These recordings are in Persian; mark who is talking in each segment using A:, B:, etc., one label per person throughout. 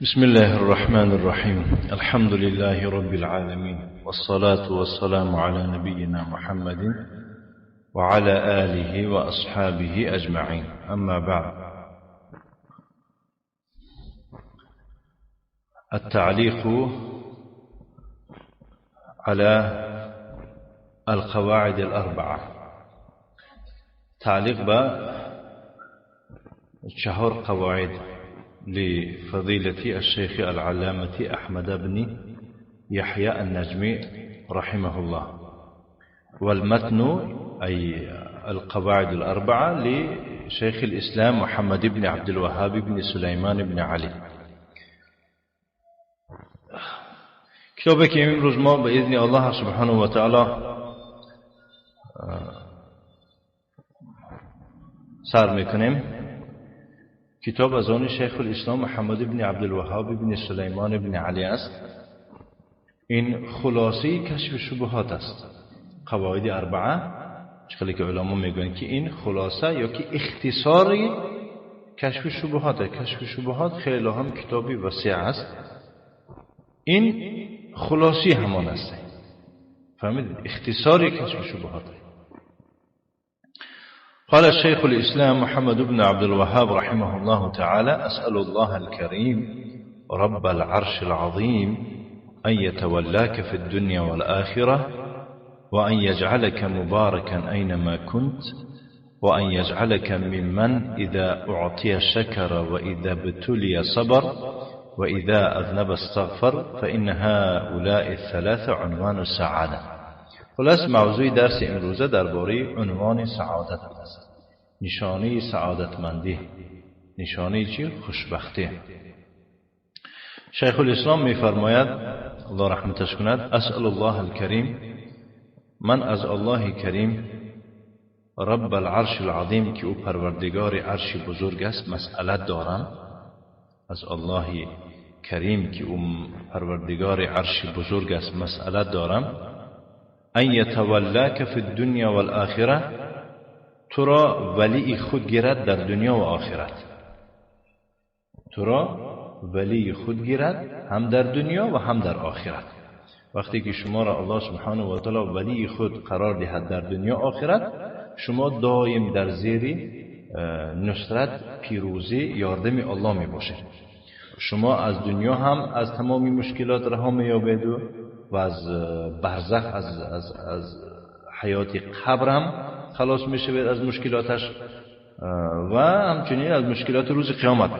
A: بسم الله الرحمن الرحيم. الحمد لله رب العالمين، والصلاة والسلام على نبينا محمد وعلى آله وأصحابه أجمعين. أما بعد، التعليق على القواعد الأربعة. تعليق بشهر قواعد لفضيلة الشيخ العلامة أحمد بن يحيى النجمي رحمه الله، والمتن أي القواعد الأربعة لشيخ الإسلام محمد بن عبد الوهاب بن سليمان بن علي. کتابی که امروز ما به اذن الله سبحانه و تعالی سر میکنیم، کتاب از آن شیخ الاسلام محمد بن عبد الوهاب بن سلیمان بن علی است. این خلاصه کشف شبهات است. قواعد اربعه، چقدر که علما میگن که این خلاصه یا که اختصاری کشف شبهات. کشف شبهات خیلی هم کتابی وسیع است. این خلاصی همان است. فهمیدید؟ اختصاری کشف شبهات. قال الشيخ الإسلام محمد بن عبد الوهاب رحمه الله تعالى: أسأل الله الكريم رب العرش العظيم أن يتولاك في الدنيا والآخرة، وأن يجعلك مباركا أينما كنت، وأن يجعلك ممن إذا أعطي شكر، وإذا ابتلي صبر، وإذا أذنب استغفر، فإن هؤلاء الثلاثة عنوان السعادة. خلاص موضوع درس امروزه درباره عنوان سعادت است. نشانه سعادتمندی، نشانه چی؟ خوشبختی. شیخ الاسلام میفرماید الله رحمتش کند: اسأل الله الکریم، من از الله کریم رب العرش العظیم که او پروردگار عرش بزرگ است مسئلت دارم. از الله کریم که او پروردگار عرش بزرگ است مسئلت دارم. ان یتولاک فی الدنیا والآخرة، تو را ولی خود گیرد در دنیا و آخرت. تو را ولی خود گیرد هم در دنیا و هم در آخرت. وقتی که شما را الله سبحانه و تعالی ولی خود قرار دهد در دنیا و آخرت، شما دائم در زیر نصرت، پیروزی، یاردم الله می باشید. شما از دنیا هم از تمامی مشکلات رها می یابید و از برزخ، از حیات قبر هم خلاص می شوید از مشکلاتش و همچنین از مشکلات روز قیامت.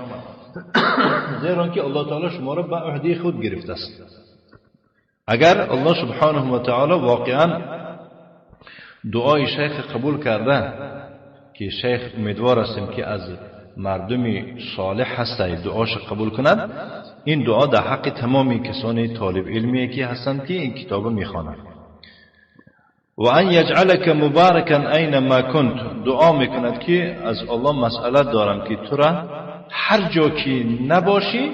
A: زیرا که الله تعالی شما را به عهده خود گرفته است. اگر الله سبحانه و تعالی واقعا دعای شیخ قبول کرده، که شیخ امیدوار استیم که از مردم صالح هسته دعاش قبول کند، این دعا در حق تمامی کسانی طالب علمی که هستند که این کتاب میخوانند. و ان یجعلک مبارکا اینما کنت، دعا میکند که از الله مسئلت دارم که تو را هر جا که نباشی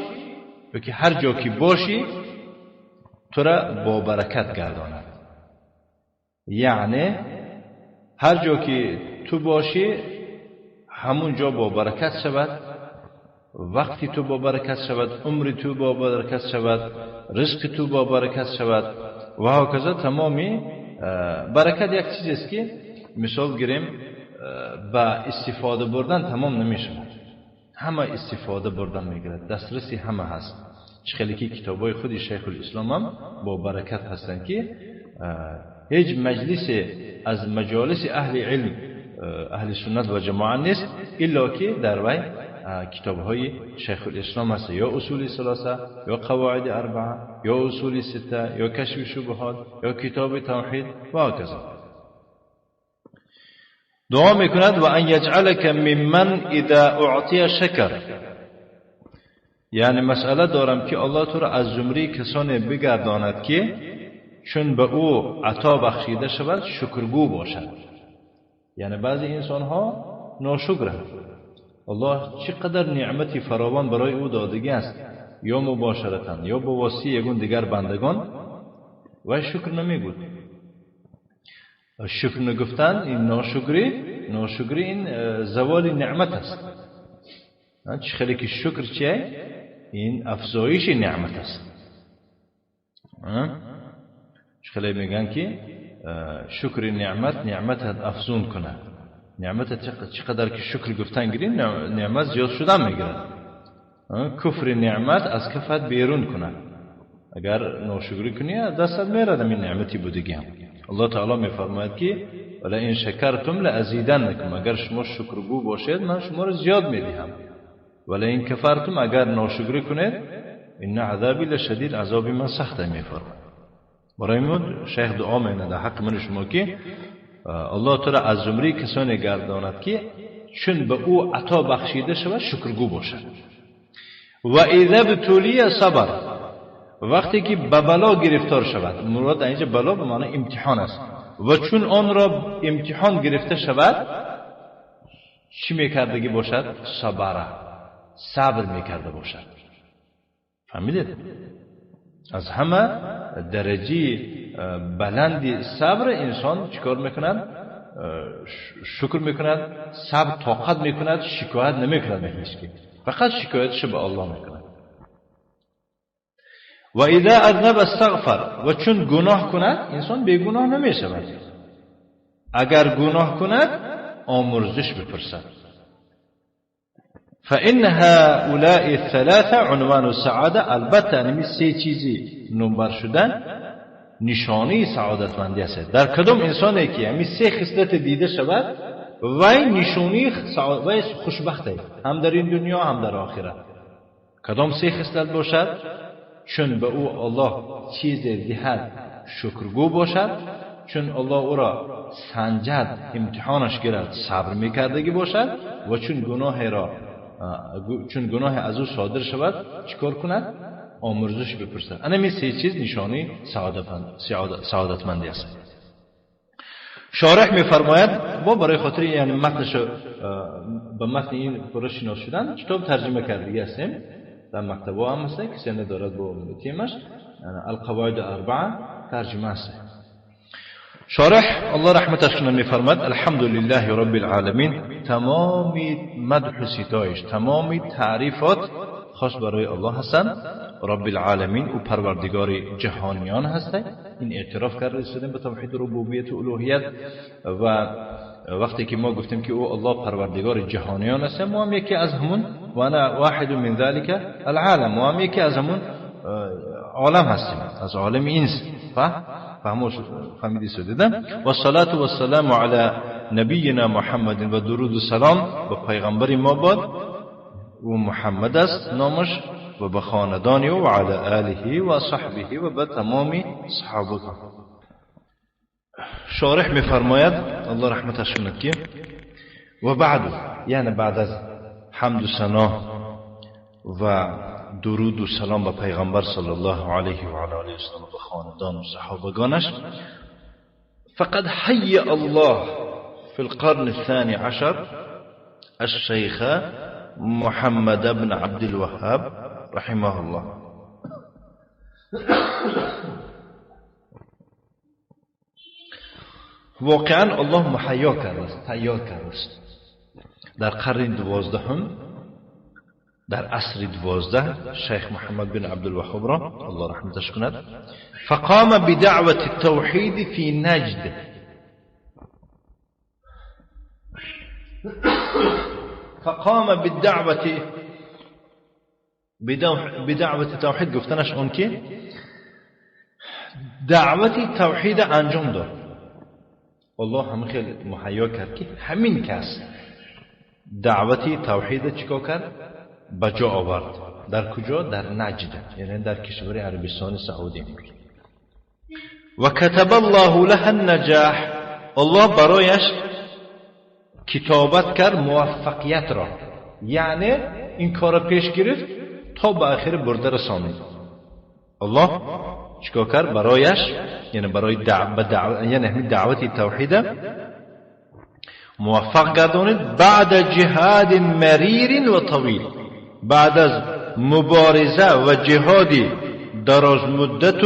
A: و که هر جا که باشی تو را با برکت گرداند. یعنی هر جا که تو باشی همون جا با برکت شود، وقتی تو با برکت شود، عمر تو با برکت شود، رزق تو با برکت شود و هکذا. تمامی برکت یک چیزی است که مثال گیریم با استفاده بردن تمام نمیشه. همه استفاده بردن میگیرد، دسترسی همه هست. خیلی که کتابای خود شیخ الاسلام هم با برکت هستند که هیچ مجلس از مجالس اهل علم، اهل سنت و جماعت نیست الا که در وی کتاب های شیخ الاسلام هست، یا اصول ثلاثه، یا قواعد اربعه، یا اصول سته، یا کشف شبهات، یا کتاب توحید و هکذا. دعا میکند: و ان یجعلک ممن اذا اعطی شکر، یعنی مسئله دارم که الله تو را از زمره کسانی بگرداند که چون به او عطا بخشیده شود شکرگو باشد. یعنی بعضی انسان ها ناشکرند. الله چقدر نعمتی فراوان برای او دادگی است، یا مباشرتاً یا با واسطه یگون دیگر بندگان، و شکر نمیگوید. شکر نگفتن این ناشکری این زوال نعمت است. خیلی که شکر چیه؟ این افزایش نعمت است. خیلی میگن که شکر نعمت افزون کنه. نعمت چقدر که شکر گفتن گیرین نعمت زیاد شدن میگیره. کفر نعمت از کفت بیرون کنه. اگر ناشکری کنی دستت میره دم این نعمتی بودگی هم. الله تعالی میفرماید که ولی این شکرتم لازیدنکم، اگر شما شکرگو باشید من شما رو زیاد میدهم. ولی این کفرتم، اگر ناشکری کنید این عذابی لشدید، عذابی من سخته میفرماید. برای من شیخ دعا میکنه در حق من شما که الله تعالی از زمره کسانی گرداند که چون به او عطا بخشیده شود شکرگو باشد. و اذا ابتلی صبر، وقتی که به بلا گرفتار شود، مراد اینجا بلا به معنی امتحان است، و چون آن را امتحان گرفته شود چی میکردگی باشد؟ صبر میکرده باشد. فهمیدید؟ از همه درجه بلندی صبر انسان چیکار میکند؟ شکر میکند، صبر طاقت میکند، شکایت نمیکند به هیچ کی، فقط شکایتش به الله میکند. و اذا اذنب استغفر، و چون گناه کند انسان بیگناه نمیشود. اگر گناه کند آمرزش بپرسد. فإن هؤلاء الثلاثة عنوان السعادة. البته همین سه چیزی نمبر شدن نشانه سعادتمندی است. در کدام انسانی که همین سه خصلت دیده شود وی نشانه وی خوشبخت است، هم در این دنیا هم در آخرت. کدام سه خصلت باشد؟ چون به او الله چیز دهد شکرگو باشد، چون الله او را سنجد امتحانش گرفت صبر میکردگی باشد، و چون گناه از او صادر شود چیکار کند؟ آمرزش بپرسد. این سه چیز نشانه سعادتمندی است. شارح میفرماید با برای خاطر یعنی متنش به متن این پرش شناس شدن کتاب ترجمه کردگی هستیم در مکتبه هم هسته، کسی ندارد با تیمش القواعد اربعه ترجمه است. شارح الله رحمتش کنه میفرماید الحمدلله رب العالمین، تمامی مدح و ستایش، تمامی تعریفات خاص برای الله هستند. رب العالمین او پروردگار جهانیان هسته. این اعتراف کرده رسیدیم به توحید ربوبیت و الوهیت، و وقتی که ما گفتیم که او الله پروردگار جهانیان است، ما هم یکی از همون و انا واحد من ذلك العالم، ما هم یکی از همون عالم هستیم، از عالم اینس. فهمیدی سودیدم. و صلات و السلام علی نبینا محمد، و درود و سلام به پیغمبر ما باد و محمد است نامش، و به خاندانی و علی آله و صحبه و به تمامی صحابه. شارح میفرماید الله رحمتش کنه که و بعد، یعنی بعد از حمد و ثنا و درود و سلام به پیغمبر صلی الله علیه و آله و سلم و خاندان و صحابگانش، فقد حی الله في القرن الثاني عشر الشيخ محمد بن عبد الوهاب رحمه الله. واقعا الله محیا کرده است، تیار کرده است. در قرن 12 در عصر 12 شیخ محمد بن عبد الوهاب را الله رحمتش کند فقام بدعوة التوحید في نجد. فقام بدعوة توحید گفتنش اون که دعوت توحید انجام داد. الله هم خیلی محیا کرد که همین کس دعوت توحید چیکار کرد؟ بجا آورد. در کجا؟ در نجد، یعنی در کشور عربستان سعودی. و کتب الله له النجاح، الله برایش کتابت کرد موفقیت را، یعنی این کار پیش گرفت تا به آخر برده رسانید. الله چیکار کرد برایش؟ یعنی برای یعنی همین دعوت توحید موفق گردانید بعد جهاد مریر و طویل، بعد از مبارزه و جهادی دراز مدت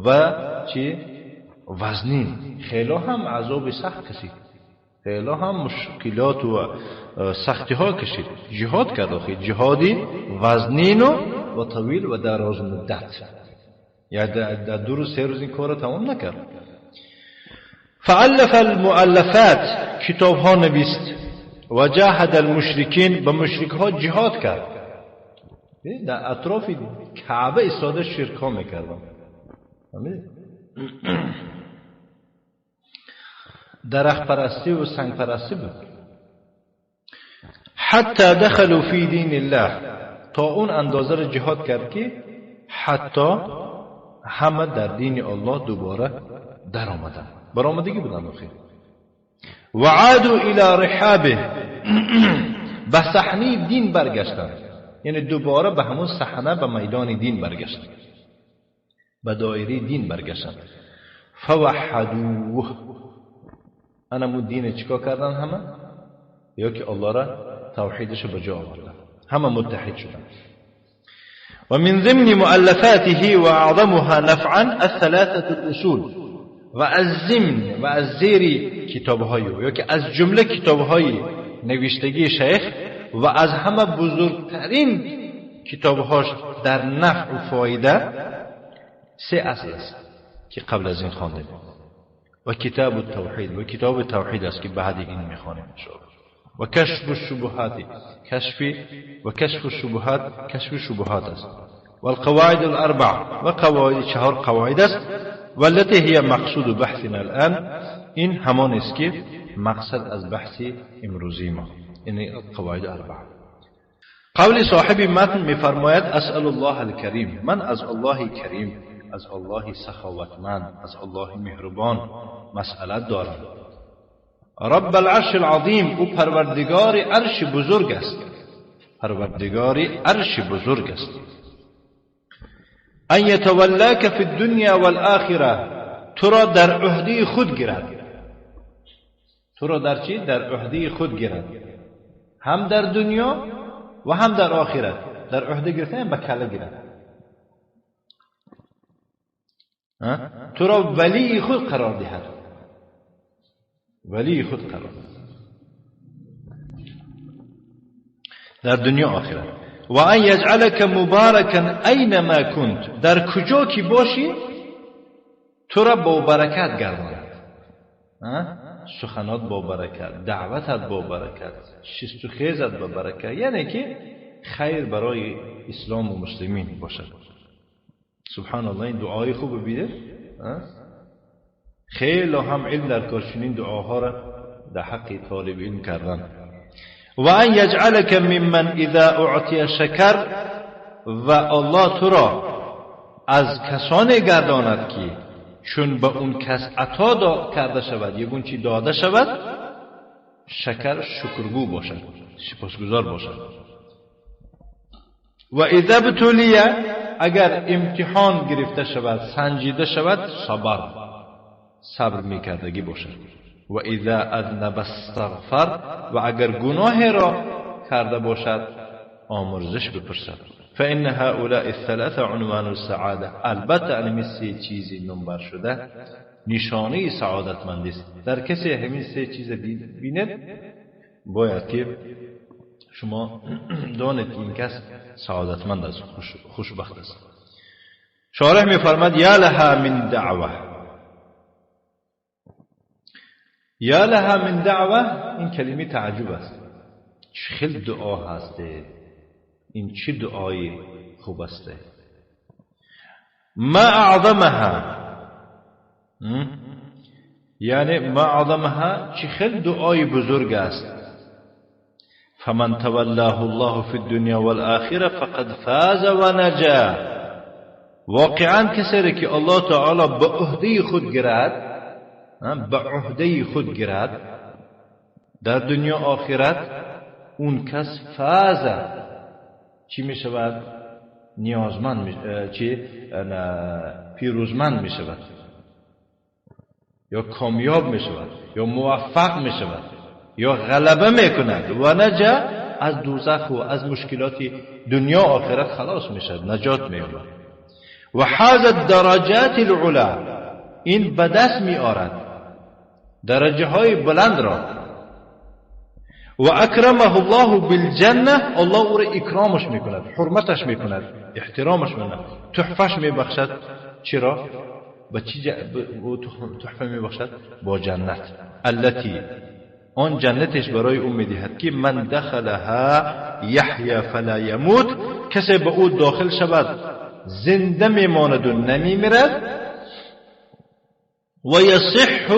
A: و چی وزنین. خیلی هم عذاب سخت کشید، خیلی هم مشکلات و سختی ها کشید، جهاد کرد. آخه جهادی وزنین و طویل و دراز مدت، یا در 2 روز 3 روز این کار تمام نکرد. فالف المؤلفات، کتاب ها نویست. و جاهد المشرکین، به مشرک ها جهاد کرد. در اطراف کعبه ایستاده شرک ها میکردن. درخت پرستی و سنگ پرستی بود. حتی دخلوا فی دین الله، تا اون اندازه را جهاد کرد که حتی همه در دین الله دوباره در آمدن، برآمدگی بودن. آخر و عادوا الی رحابه، به صحنه دین برگشتن، یعنی دوباره به همون صحنه، به میدان دین برگشتن، به دایره دین برگشتن. فوحدوه، انمو دین چیکار کردن همه؟ یا که الله را توحیدش به جا آوردن، همه متحد شدن. و من ضمن مؤلفاته و اعظمها نفعا الثلاثه الاصول، و از ضمن و از زیر کتاب‌های، یا که از جمله کتاب‌های نوشتگی شیخ و از همه بزرگترین کتاب‌هاش در نفع و فایده 3 اصل است که قبل از این خوانده. و کتاب التوحید، و کتاب توحید است که بعد این میخوانیم انشاءالله. و کشف الشبهات، کشف الشبهات، کشف شبهات است. و القواعد الاربع، و قواعد 4 قواعد است. والتي هي مقصود بحثنا الان، این همان است که مقصد از بحث امروزی ما، یعنی قواعد اربع. قول صاحب متن میفرماید اسأل الله الکریم، من از الله کریم، از الله سخاوتمند، از الله مهربان مسئلت دارم. رب العرش العظیم، او پروردگار عرش بزرگ است، پروردگار عرش بزرگ است. ان یتولاک فی الدنیا والآخره، تو را در عهده خود گیرد. تو را در چی؟ در عهده خود گیرد، هم در دنیا و هم در آخرت. در عهده گرفتن به کله گیرد. تو را ولی خود قرار دهد، ولی خود قرار دهد در دنیا آخرت. و ان یجعلک مبارکا اینما کنت، در کجا کی باشی تو را با برکت گرداند. سخنات با برکت، دعوتت با برکت، شست و خیزت با برکت، یعنی که خیر برای اسلام و مسلمین باشد. سبحان الله، این دعای خوب بیده. خیلی هم علم در کارشون دعاها را در حق طالب علم کردن. و ان یجعلک ممن اذا اعطی شکر، و الله تو را از کسانی گرداند که چون به اون کس عطا کرده شود، یا اون چی داده شود، شکرگو باشد، سپاسگزار باشد. و اذا ابتلی، اگر امتحان گرفته شود، سنجیده شود، صبر میکردگی باشد. و اذا اذنب استغفر، و اگر گناه را کرده باشد آمرزش بپرسد. فان هؤلاء الثلاثه عنوان السعاده، البته این 3 چیزی نمبر شده نشانه سعادتمندی است. در کسی همین 3 چیز بینید باید که شما دانید که این کس سعادتمند است، خوشبخت است. شارح میفرماد یا لها من دعوه، یا لها من دعوه، این کلمه تعجب است. چه خیلی دعا هسته، این چه دعای خوب است. ما اعظمها، یعنی ما اعظمها، چه خیلی دعای بزرگ است. فمن تولاه الله فی الدنیا والآخره فقد فاز و نجا، واقعا کسی که الله تعالی به عهده خود گیرد، به عهده خود گیرد در دنیا آخرت، اون کس فاز، چی می شود؟ نیازمند می پیروزمند می شود، یا کامیاب می شود، یا موفق می شود، یا غلبه می کند. و نجا، از دوزخ و از مشکلات دنیا آخرت خلاص می شود، نجات می یابد. و حازت درجات العلا، این به دست می آرد درجه های بلند را. و اکرمه الله بالجنه، الله او را اکرامش میکند، حرمتش میکند، احترامش میکند، تحفهش میبخشد. چرا؟ با چی تحفه میبخشد؟ با جنت. التي، آن جنتش برای او میدهد که من دخلها یحیا فلا یموت، کسی به او داخل شود زنده میماند و نمیمیرد. و یصح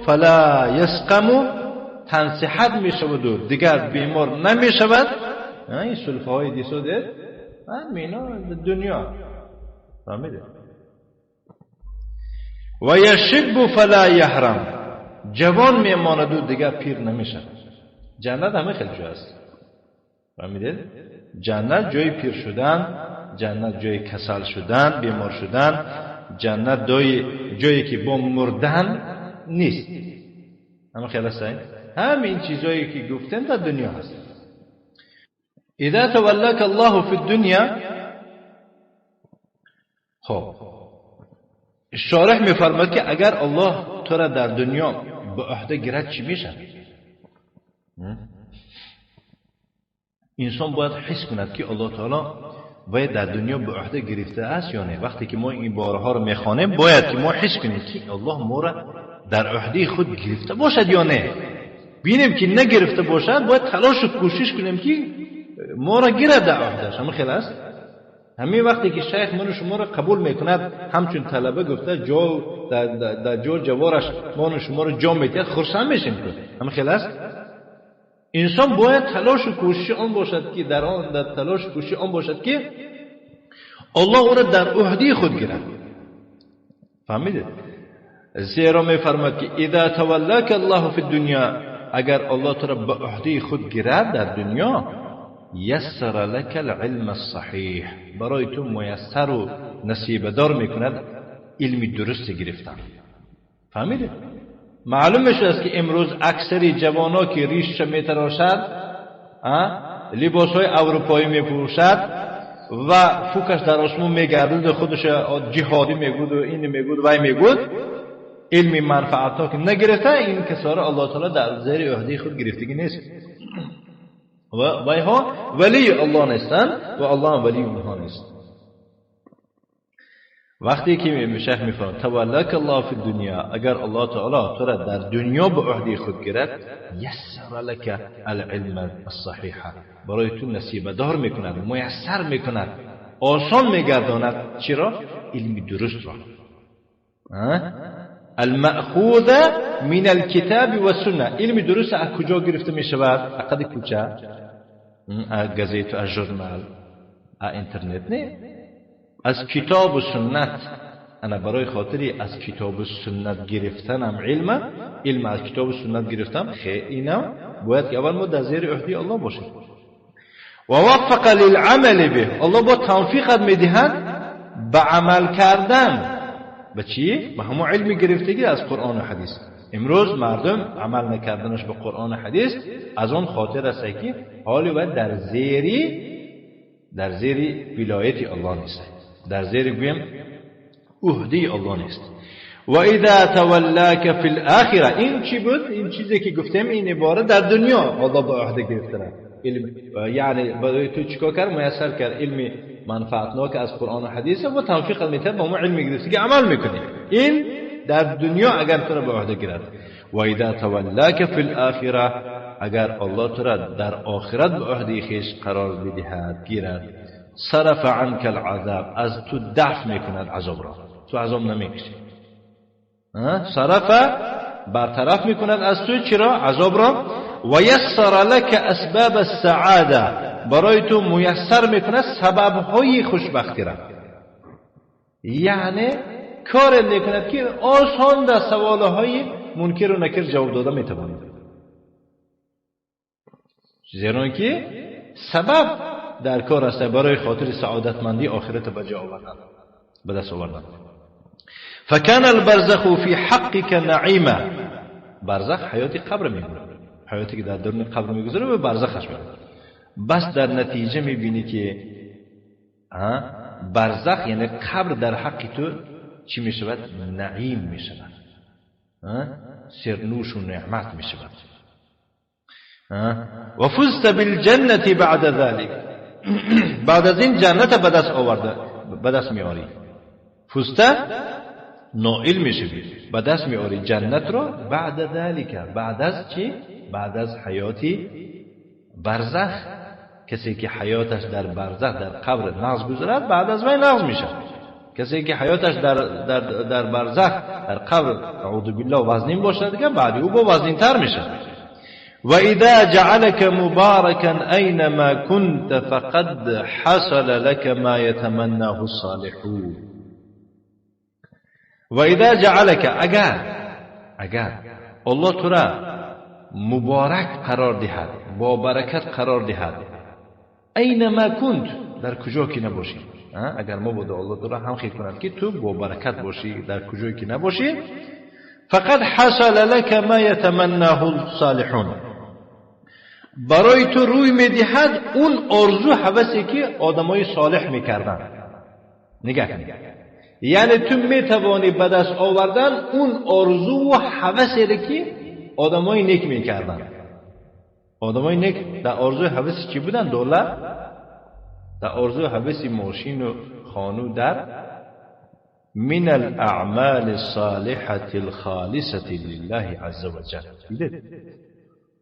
A: فلا یسقم، تن صحت میشود و دیگر بیمار نمیشود. این سلفه های دیسو دید همینا دنیا فهمیده. و یشب فلا یحرم، جوان میماند و دیگر پیر نمیشود. جنت همه خیلی جا است، فهمیدید؟ جنت جای پیر شدن، جنت جای کسل شدن، بیمار شدن، جنت جایی که با مردن نیست. همه خیلی است. همین چیزایی که گفتن در دنیا هست. اذا تولاک الله فی الدنیا، خب شارح میفرماید که اگر الله تو را در دنیا به عهده گیرد چی میشه؟ انسان باید حس کند که الله تعالی باید در دنیا به عهده گرفته است یا نه. وقتی که ما این بارها رو میخوانیم باید که ما حس کنیم که الله ما را در عهده خود گرفته باشد یا نه. بینیم که نگرفته باشد باید تلاش و کوشش کنیم که ما را گیرد در عهدهش. همه خیلی است. همین وقتی که شیخ من شما را قبول میکند، همچون طلبه گفته جا در جا جوارش من شما را جا میتید، خرسند میشیم که. همه خیلی است. انسان باید تلاش و کوشش آن باشد که در تلاش و کوشش آن باشد که الله او را در عهده خود گیرد. فهمیدید؟ زیرا میفرماید که اذا تولاک الله فی الدنیا، اگر الله تو را به عهده خود گیرد در دنیا، یسر لك العلم الصحیح، برای تو میسر و نصیب دار میکند علم درست گرفتن. فهمیدید؟ معلوم میشه که امروز اکثر جوانا که ریش میتراشد، لباس های اروپایی میپوشد و فوکش در آسمون میگردد، خودش جهادی میگود و این میگود و این میگود، علم منفعت ها که نگرفته، این کساره الله تعالی در زیر عهده خود گرفتگی نیست. و ها ولی الله نیستن و الله ولی اونها نیست. وقتی که شیخ میفرماید تولاک الله فی الدنیا، اگر الله تعالی تو را در دنیا به عهده خود گیرد، یسر لك العلم الصحیح، برای تو نصیب دار میکند، میسر میکند، آسان میگرداند. چرا؟ علم درست را. المأخوذ من الكتاب و سنه، علم درست از کجا گرفته میشود؟ اقد کوچه، از گازیت، از ژورنال، از اینترنت نه، از کتاب و سنت. انا برای خاطری از کتاب و سنت گرفتنم علم از کتاب و سنت گرفتم، خیلی اینا باید که اول ما در زیر عهده الله باشیم. و وفق للعمل به، الله با توفیقت میدهد به عمل کردن. به چی؟ به همون علم گرفتگی از قرآن و حدیث. امروز مردم عمل نکردنش به قرآن و حدیث از اون خاطر است که حالی باید در زیر ولایت الله نیست، در زیر گویم عهده الله نیست. و اذا تولاک فی الاخره، این چی بود؟ این چیزی که گفتم این عبارت در دنیا الله به عهده گرفته علم، یعنی برای تو چیکار کرد؟ میسر کرد علم منفعتناک از قرآن و حدیث و توفیق میده با ما علم گرفتی که عمل میکنی. این در دنیا اگر تو را به عهده گیرد. و اذا تولاک فی الاخره، اگر الله تو را در آخرت به عهده خویش قرار بدهد گیرد، صرف عنک العذاب، از تو دفع میکند عذاب را، تو عذاب نمیکشی. صرف برطرف میکند از تو چرا؟ عذاب را. و یسر لك اسباب السعاده، برای تو میسر میکند سبب های خوشبختی را. یعنی کار میکند که آسان در سوال های منکر و نکر جواب داده میتوانید، زیرا که سبب در کار است برای خاطر سعادتمندی آخرت به جا آوردن، به دست آوردن. فکان البرزخ فی حقک نعیما، برزخ حیات قبر میگذره، حیاتی که در درون قبر میگذره به برزخش میگذره. بس در نتیجه میبینی که برزخ یعنی قبر در حق تو چی میشود؟ نعیم میشود، سرنوش و نعمت میشود. و فزت بالجنة بعد ذلك بعد از این جنت به دست آورده به دست میاری. فزت نائل میشی به دست میاری جنت را بعد ذلك بعد از چی؟ بعد از حیاتی برزخ. کسی که حیاتش در برزخ در قبر نغز گذرد بعد از وی نغز میشه. کسی که حیاتش در برزخ در قبر اعوذ بالله وزنین باشه دیگه بعد او با وزنین تر میشه. و اذا جعلك مباركا اينما كنت فقد حصل لك ما يتمناه الصالحون. و اذا جعلك اگر الله تو را مبارک قرار دهد با برکت قرار دهد اینما کنت در کجا که نباشی. اگر مبادا الله تو را هم خیر کند که تو با برکت باشی در کجایی که نباشی فقد حصل لك ما يتمناه الصالحون برای تو روی میدهد اون آرزو هوسی که آدمای صالح میکردن. نگاه کن یعنی تو میتوانی به دست آوردن اون آرزو و هوسی که آدمای نیک میکردن. آدمای نیک در آرزو هوسی چی بودن؟ دولت در آرزو هوسی ماشین و خانو در من الاعمال الصالحة الخالصة لله عز وجل. دیدید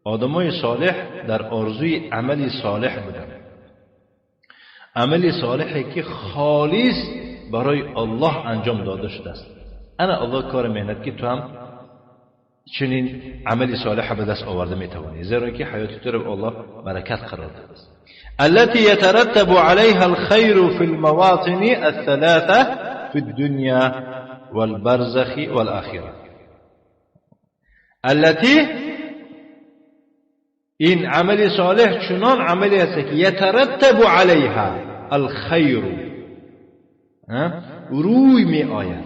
A: آدمای صالح در آرزوی عملی صالح بودن، عملی صالحی که خالص برای الله انجام داده شده است. انا الله کار مهنت که تو هم چنین عملی صالح به دست آورده میتوانی، زیرا که حیات تو رو الله برکت قرار داده است. التي يترتب عليها الخير في المواطن الثلاثة في الدنيا والبرزخ والآخرة. التي این عمل صالح چنان عملی است که یترتب علیها الخیر روی می آید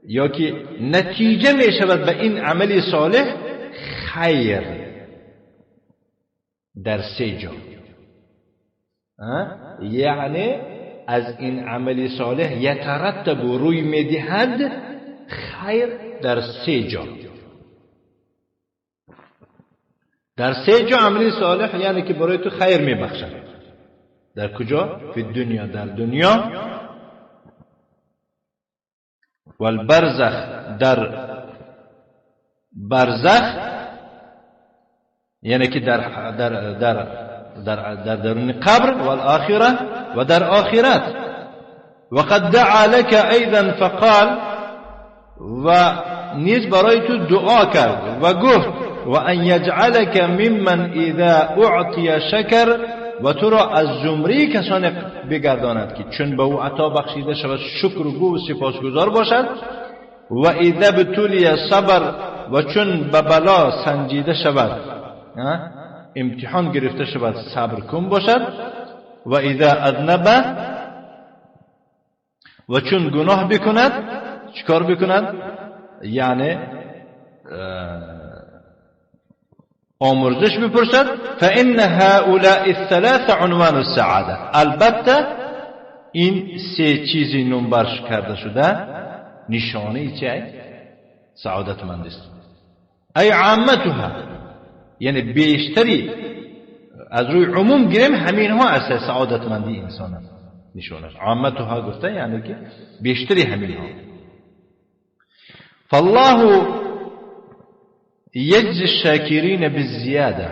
A: یا که نتیجه می شود به این عمل صالح خیر در سه جا. یعنی از این عمل صالح یترتب روی می دهد خیر در سه جا. در سه جا عملی صالح یعنی که برای تو خیر میبخشد. در کجا؟ فی الدنیا در دنیا، والبرزخ در برزخ یعنی که در درون قبر، والآخرة و در آخرت. وقد دعا لك ایضا فقال و نیز برای تو دعا کرد و گفت و ان یجعلک ممن اذا اعطی شکر و تو را از زمره کسان بگرداند که چون به او عطا بخشیده شود شکرگو و سپاسگزار باشد. و اذا ابتلی صبر و چون به بلا سنجیده شود امتحان گرفته شود صبر کن باشد. و اذا اذنب و چون گناه بکند چیکار بکند؟ یعنی آمرزش بپرسد. فإن هؤلاء الثلاث عنوان السعادة. البته این سه چیزی نمبرش کرده شده نشانه چه؟ سعادتمند است. ای عامتها یعنی بیشتری از روی عموم گیریم همین ها است سعادتمندی انسان است. نشانه عامتها گفته یعنی که بیشتری همین ها. فالله یجزی الشاکرین بالزیاده.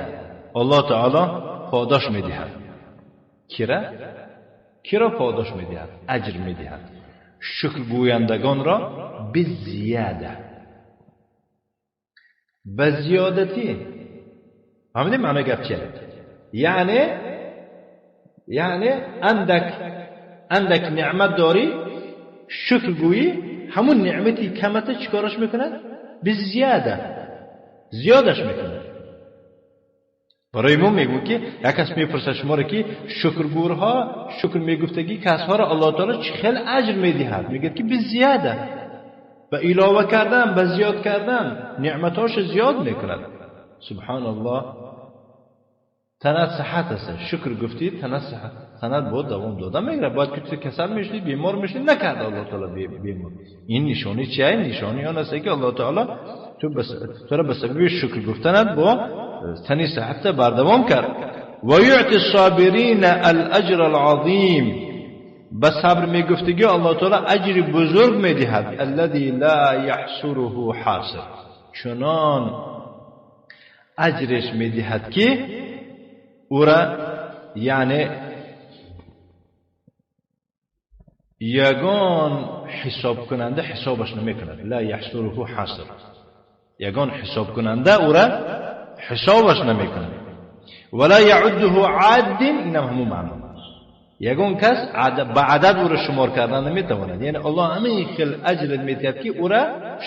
A: الله تعالی پاداش میدهد. کی را پاداش میدهد؟ اجر میدهد. شکر گویندگان را بالزیاده، به زیادتی. همین معنی گپ چیه؟ یعنی اندک نعمت داری شکر گویی همون نعمتی کمته چیکارش میکنه؟ بالزیاده زیادش میکنه. برای ما میگو که یک کس میپرسه شما را که شکرگورها شکر میگفتگی کسها را الله تعالی چه خیلی اجر میدهد؟ میگه که به زیاده، به علاوه کردن، به زیاد کردن نعمتاش زیاد میکند. سبحان الله. تنت صحت است، شکر گفتی تنت صحت، تنت بود دوام دادن میگیره. باید که تو کسل میشی بیمار میشی نکرد الله تعالی بیمار. این نشانی چیه؟ نشانی آن است که الله تعالی تو را به سبب شکر گفتنت با تنی صحت بردوام کرد. و یعطی الصابرین الاجر العظیم، به صبر میگفتگی الله تعالی اجر بزرگ میدهد. الذی لا یحصره حاصر، چنان اجرش میدهد که او را یعنی یگان حساب کننده حسابش نمیکند. لا یحصره حاصر، یگان حساب کننده او را حسابش نمیکند. ولا یعده عاد، اینم همون معنی. یگان کس به عدد او را شمار کردن نمیتواند، یعنی الله همین خیل اجر میدهد که او را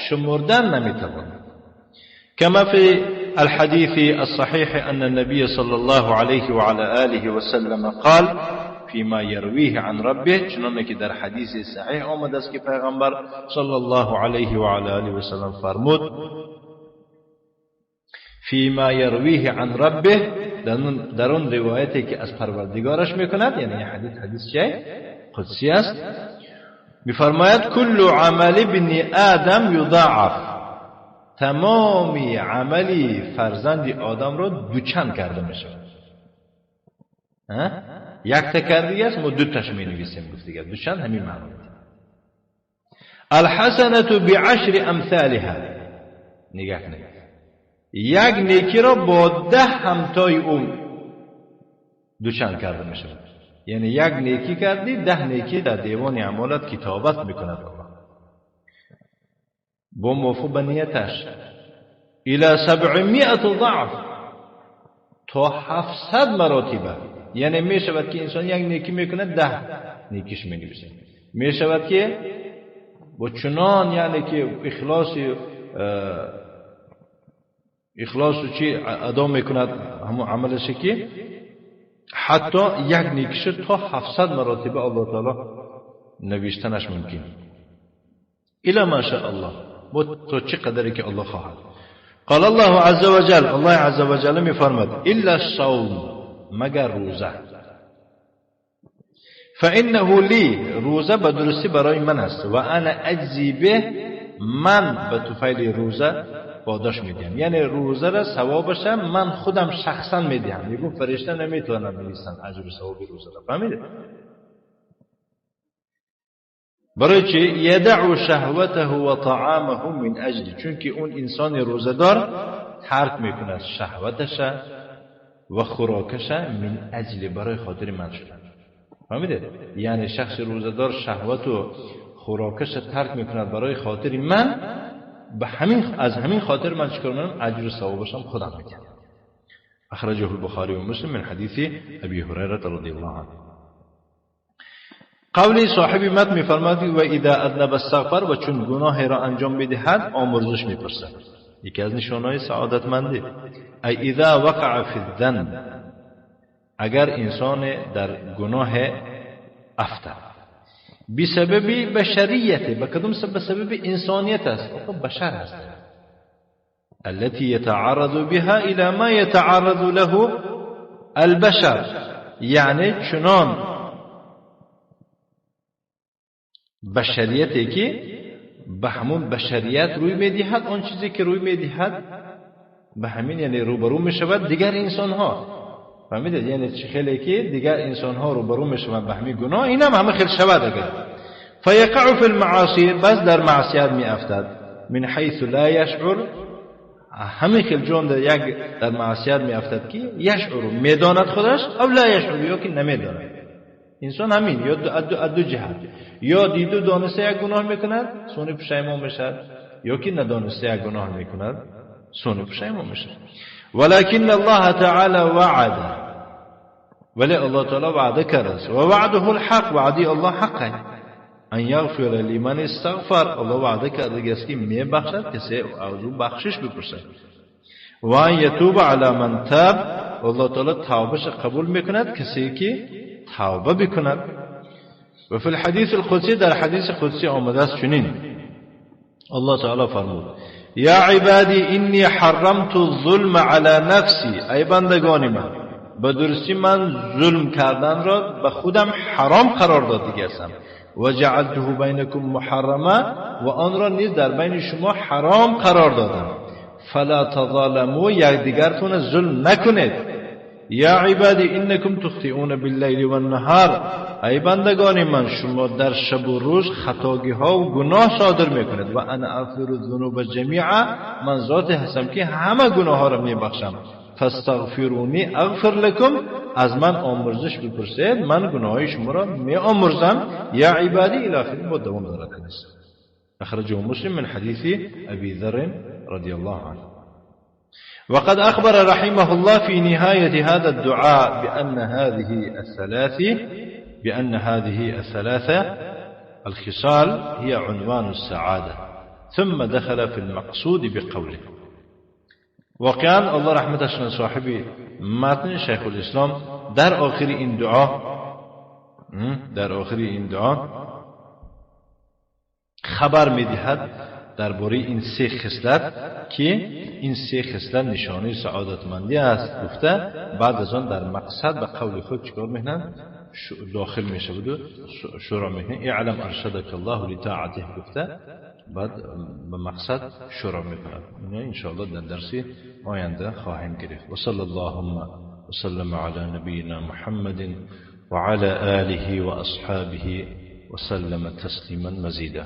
A: شمردن نمیتواند. كما في الحديث الصحيح أن النبي صلى الله عليه وعلى آله وسلم قال فيما يرويه عن ربه، چنانکه در حدیث صحیح آمده است که پیغمبر صلی الله علیه و علی آله و سلم فرمود فيما يرويه عن ربه، در اون روایتی که از پروردگارش میکند، یعنی حدیث چه قدسی است، میفرماید کل عمل ابن آدم یضاعف، تمامی عملی فرزند آدم را دوچند کرده میشه. یک تا کردی است ما دو تاش می نویسیم، گفتگی دوچند همین معنی. الحسنه بعشر امثالها، نگاه کنید، یک نیکی را با 10 همتای اون دوچند کرده میشه. یعنی یک نیکی کردی 10 نیکی در دیوان اعمالت کتابت میکند الله با موافق به نیتش. الى 700 ضعف، تا 700 مراتبه. یعنی می شود که انسان یک نیکی میکنه 10 نیکیش می نویسه. می شود که با چنان یعنی که اخلاص چی ادا میکند همون عملش که حتی یک نیکیش تا 700 مراتبه الله تعالی نوشتنش ممکن. الا ما شاء الله، با تو چه قدری که الله خواهد. قال الله عز وجل، الله عز وجل می فرماد الا الصوم، مگر روزه. فانه لی، روزه به درستی برای من است. و انا اجزی به، من به طفیل روزه پاداش میدم. یعنی روزه را ثوابش من خودم شخصا میدم. میگم فرشته نمیتونن بنویسن اجر و ثواب روزه را. فهمیدید؟ برای چی؟ یدع شهوته و طعامه من اجل، چون که اون انسان روزدار ترک میکند شهوتش و خوراکش من اجل، برای خاطر من شدن. فهمیدید؟ یعنی شخص روزدار شهوت و خوراکش ترک میکند برای خاطر من، از همین خاطر من چیکار میکنم؟ اجر و ثوابشم خودم میدم. اخرجه البخاری و مسلم من حدیث ابی هریره رضی الله عنه. قولی صاحب متن میفرماید و اذا اذنب استغفر، و چون گناه را انجام بدهد آمرزش میپرسد. یکی از نشانهای سعادتمندی. ای اذا وقع فی الذنب، اگر انسان در گناه افتاد بسبب بشریت، بکدوم بسبب انسانیت است، بشر است، التي يتعرض بها الى ما يتعرض له البشر، یعنی چنان بشریتی که به همون بشریت روی میدهد، اون چیزی که روی میدهد به همین یعنی روبرو میشود دیگر انسان ها. فهمیدید؟ یعنی چه خیلی که دیگر انسان ها روبرو میشوند به همین گناه، اینم همه خیلی شود اگر فیقع فی المعاصی، بس در معصیت میافتد من حیث لا یشعر، همین خیلی جون در معصیت میافتد که یشعر میداند خودش او لا یشعر، یا که نمیداند. انسان همین یا دو جهت، یا دیدو دانسته یک گناه میکند سونی پشیمان میشد، یا که ندانسته یک گناه میکند سونی پشیمان میشد. ولكن الله تعالى وعد، ولی الله تعالی وعده کرد و وعده الحق، وعدی الله حقه. ان یغفر لمن استغفر، الله وعده کرده است که میبخشد کسی از بخشش بپرسد. و ان یتوب علی من تاب، الله تعالی توبهش قبول میکند کسی که توبه بکند. و فی الحدیث القدسی، در حدیث قدسی آمده است چنین، الله تعالی فرمود یا عبادی انی حرمت الظلم علی نفسی، ای بندگان من به درستی من ظلم کردن را به خودم حرام قرار داده هستم و جعلته بینکم محرما و آن را نیز در بین شما حرام قرار دادم فلا تظالموا یکدیگرتون ظلم نکنید یا عبادی انکم تخطئون باللیل و النهار ای بندگان من شما در شب و روز خطاگی ها و گناه صادر میکنید و انا اغفر الذنوب جمیعا من ذاتی هستم که همه گناه ها را میبخشم فاستغفرونی اغفر لكم از من آمرزش بپرسید من گناه های شما را میآمرزم یا عبادی الی آخر با دوام دارد حدیث اخرجه مسلم من حديث ابي ذر رضي الله عنه وقد أخبر رحمه الله في نهاية هذا الدعاء بأن هذه الثلاثة الخصال هي عنوان السعادة ثم دخل في المقصود بقوله وكان الله رحمتشان صاحب متن شيخ الإسلام در آخر این دعا خبر میدهد درباره این سه خصلت که این سه خصلت نشانه سعادتمندی است گفته بعد از آن در مقصد به قول خود چیکار میکنن داخل میشه و شروع میکنه اعلم ارشدک الله لطاعته گفته بعد به مقصد شروع میکنه اینا ان شاء الله در درس آینده خواهیم گرفت و صلی اللهم وسلم علی نبینا محمد وعلى آله و اصحابه وسلم تسلیما مزیدا